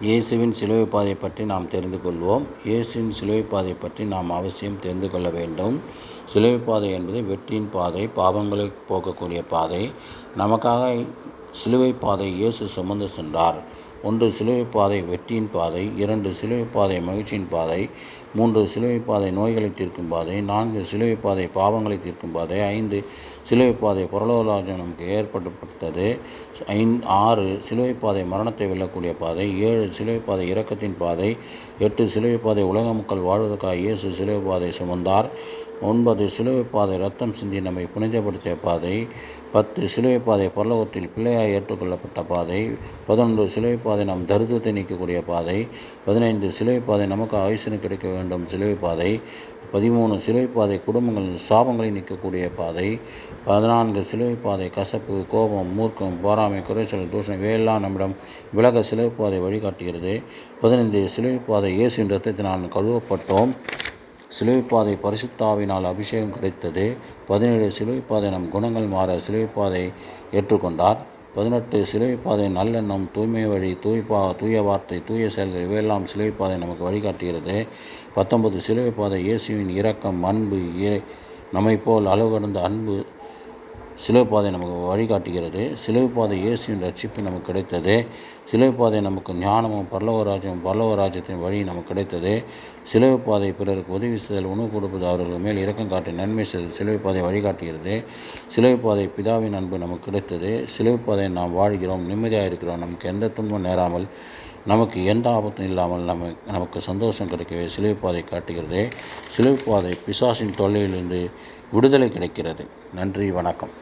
இயேசுவின் சிலுவை பாதை பற்றி நாம் தெரிந்து கொள்வோம். இயேசுவின் சிலுவை பாதை பற்றி நாம் அவசியம் தெரிந்து கொள்ள வேண்டும். சிலுவை பாதை என்பது வெற்றியின் பாதை, பாவங்களை போக்கக்கூடிய பாதை. நமக்காக சிலுவை பாதை இயேசு சுமந்து சென்றார். 1 சிலுவை பாதை வெற்றியின் பாதை, 2 சிலுவை பாதை மகிழ்ச்சியின் பாதை, 3 சிலுவை பாதை நோய்களை தீர்க்கும் பாதை, 4 சிலுவை பாதை பாவங்களை தீர்க்கும் பாதை, 5 சிலுவை பாதை பரலோக ராஜ்யம் நமக்கு ஏற்படுத்தப்பட்டது, 6 சிலுவை பாதை மரணத்தை வெல்லக்கூடிய பாதை, 7 சிலுவை பாதை இரக்கத்தின் பாதை, 8 சிலுவை பாதை உலக மக்கள் வாழ்வதற்காக இயேசு சிலுவை பாதை சுமந்தார், 9 சிலுவை பாதை ரத்தம் சிந்தி நம்மை புனிதப்படுத்திய பாதை, 10 சிலுவை பாதை பரலோகத்தில் பிள்ளையாய் ஏற்றுக்கொள்ளப்பட்ட பாதை, 11 சிலுவை பாதை நம் தரித்திரத்தை நீக்கக்கூடிய பாதை, 15 சிலுவை பாதை நமக்கு ஆயுசு கிடைக்க வேண்டும் சிலுவை பாதை, 13 சிலுவை பாதை குடும்பங்களின் சாபங்களை நீக்கக்கூடிய பாதை, 14 சிலுவை பாதை கசப்பு, கோபம், மூர்க்கம், பொறாமை, குறைச்சல், தூஷணம் இவையெல்லாம் நம்மிடம் விலக சிலுவை பாதை வழிகாட்டுகிறது. 15 சிலுவை பாதை இயேசுவின் இரத்தத்தினால் கழுவப்பட்டோம். சிலுவை பாதை பரிசுத்த ஆவியினால் அபிஷேகம் கிடைத்தது. 17 சிலுவை பாதை நம் குணங்கள் மாற சிலுவை பாதை ஏற்றுக்கொண்டார். 18 சிலுவை பாதை நல்லெண்ணம், தூய்மை வழி, தூய வார்த்தை, தூய செயல்கள் இவையெல்லாம் சிலுவை பாதை நமக்கு வழிகாட்டுகிறது. 19 சிலுவை பாதை இயேசுவின் இரக்கம், அன்பு, நம்மை போல் அளவு கடந்த அன்பு சிலுவை பாதை நமக்கு வழிகாட்டுகிறது. சிலுவை பாதை இயேசுவின் ரட்சிப்பு நமக்கு கிடைத்தது. சிலுவை பாதை நமக்கு ஞானமும் பரலோக ராஜ்யத்தின் வழி நமக்கு கிடைத்தது. சிலுவை பாதை பிறருக்கு உதவி செய்தல், உணவு கொடுப்பது, அவர்கள் மேல் இரக்கம் காட்டி நன்மை செய்தல் சிலுவை பாதை வழிகாட்டுகிறது. சிலுவை பாதை பிதாவின் அன்பு நமக்கு கிடைத்தது. சிலுவை பாதை நாம் வாழ்கிறோம், நிம்மதியாக இருக்கிறோம், நமக்கு எந்த துன்பம் நேராமல், நமக்கு எந்த ஆபத்தும் இல்லாமல் நமக்கு சந்தோஷம் கிடைக்கவே சிலுவை பாதை காட்டுகிறது. சிலுவை பாதை பிசாசின் தொல்லையிலிருந்து விடுதலை கிடைக்கிறது. நன்றி, வணக்கம்.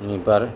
நீ பாரு.